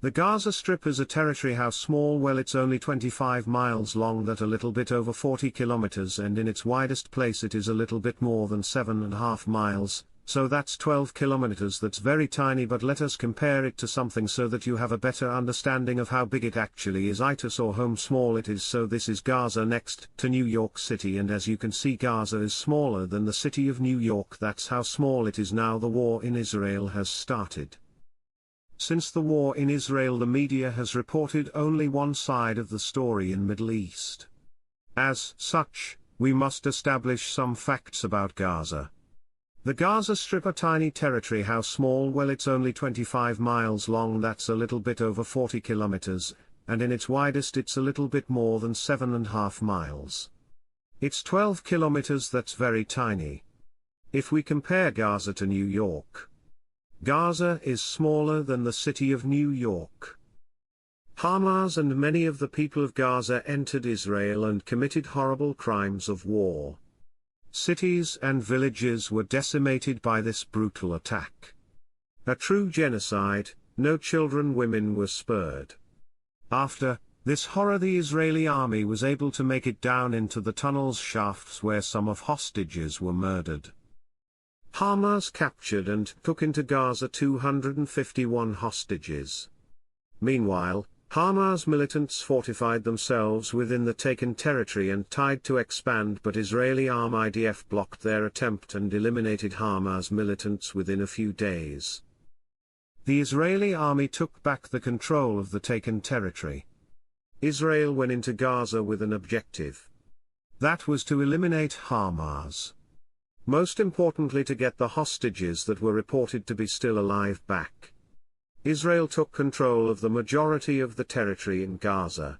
The Gaza Strip is a territory. How small? Well, it's only 25 miles long, that a little bit over 40 kilometers, and in its widest place it is a little bit more than 7.5 miles, so that's 12 kilometers. That's very tiny, but let us compare it to something so that you have a better understanding of how big it actually is. I saw how small it is. So this is Gaza next to New York City, and as you can see, Gaza is smaller than the city of New York. That's how small it is. Now the war in Israel has started. Since the war in Israel, the media has reported only one side of the story in Middle East. As such, we must establish some facts about Gaza. The Gaza Strip, a tiny territory. How small? Well, it's only 25 miles long, that's a little bit over 40 kilometers, and in its widest it's a little bit more than 7.5 miles. It's 12 kilometers, that's very tiny. If we compare Gaza to New York, Gaza is smaller than the city of New York. Hamas and many of the people of Gaza entered Israel and committed horrible crimes of war. Cities and villages were decimated by this brutal attack. A true genocide. No children, women were spared. After this horror, the Israeli army was able to make it down into the tunnels shafts where some of hostages were murdered. Hamas captured and took into Gaza 251 hostages. Meanwhile, Hamas militants fortified themselves within the taken territory and tried to expand, but Israeli arm IDF blocked their attempt and eliminated Hamas militants within a few days. The Israeli army took back the control of the taken territory. Israel went into Gaza with an objective. That was to eliminate Hamas. Most importantly, to get the hostages that were reported to be still alive back. Israel took control of the majority of the territory in Gaza.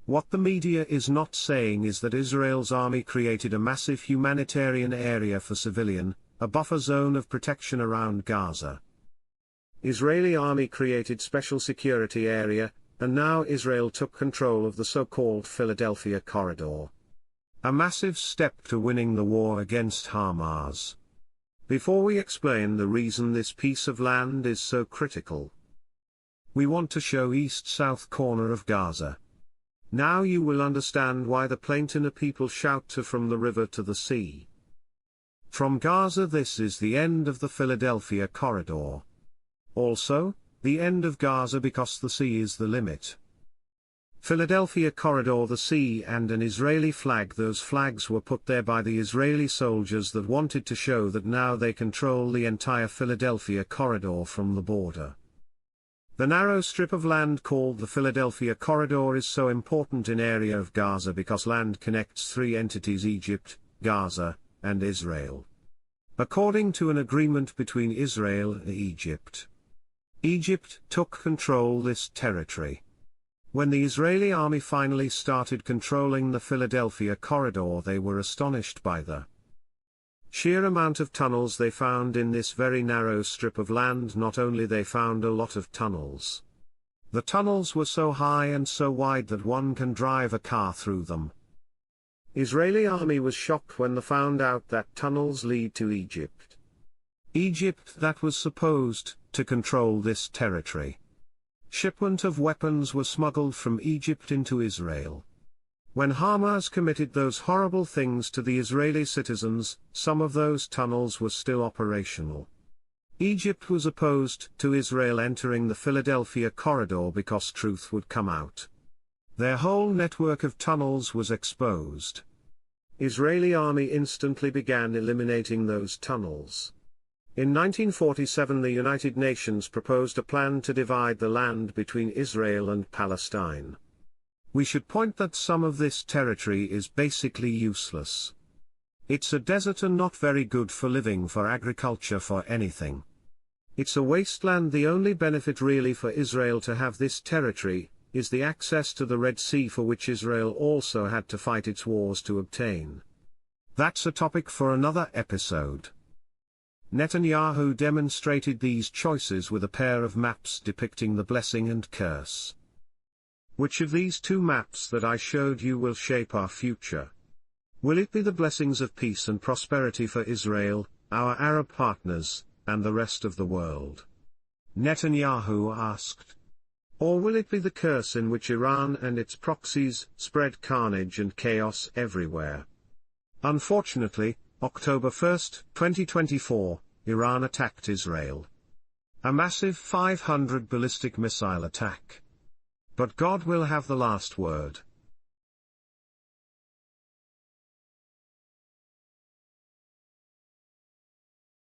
What the media is not saying is that Israel's army created a massive humanitarian area for civilian, a buffer zone of protection around Gaza. Israeli army created special security area, and now Israel took control of the so-called Philadelphia Corridor. A massive step to winning the war against Hamas. Before we explain the reason this piece of land is so critical, we want to show east-south corner of Gaza. Now you will understand why the Plaintina people shout to from the river to the sea. From Gaza, this is the end of the Philadelphia Corridor. Also, the end of Gaza because the sea is the limit. Philadelphia Corridor, the sea, and an Israeli flag. Those flags were put there by the Israeli soldiers that wanted to show that now they control the entire Philadelphia Corridor from the border. The narrow strip of land called the Philadelphia Corridor is so important in area of Gaza because land connects three entities: Egypt, Gaza, and Israel. According to an agreement between Israel and Egypt, Egypt took control this territory. When the Israeli army finally started controlling the Philadelphia Corridor, they were astonished by the sheer amount of tunnels they found in this very narrow strip of land. Not only they found a lot of tunnels. The tunnels were so high and so wide that one can drive a car through them. Israeli army was shocked when they found out that tunnels lead to Egypt. Egypt that was supposed to control this territory. Shipment of weapons were smuggled from Egypt into Israel. When Hamas committed those horrible things to the Israeli citizens, some of those tunnels were still operational. Egypt was opposed to Israel entering the Philadelphia Corridor because truth would come out. Their whole network of tunnels was exposed. Israeli army instantly began eliminating those tunnels. In 1947, the United Nations proposed a plan to divide the land between Israel and Palestine. We should point that some of this territory is basically useless. It's a desert and not very good for living, for agriculture, for anything. It's a wasteland. The only benefit really for Israel to have this territory is the access to the Red Sea, for which Israel also had to fight its wars to obtain. That's a topic for another episode. Netanyahu demonstrated these choices with a pair of maps depicting the blessing and curse. Which of these two maps that I showed you will shape our future? Will it be the blessings of peace and prosperity for Israel, our Arab partners, and the rest of the world? Netanyahu asked. Or will it be the curse in which Iran and its proxies spread carnage and chaos everywhere? Unfortunately, October 1, 2024, Iran attacked Israel. A massive 500 ballistic missile attack. But God will have the last word.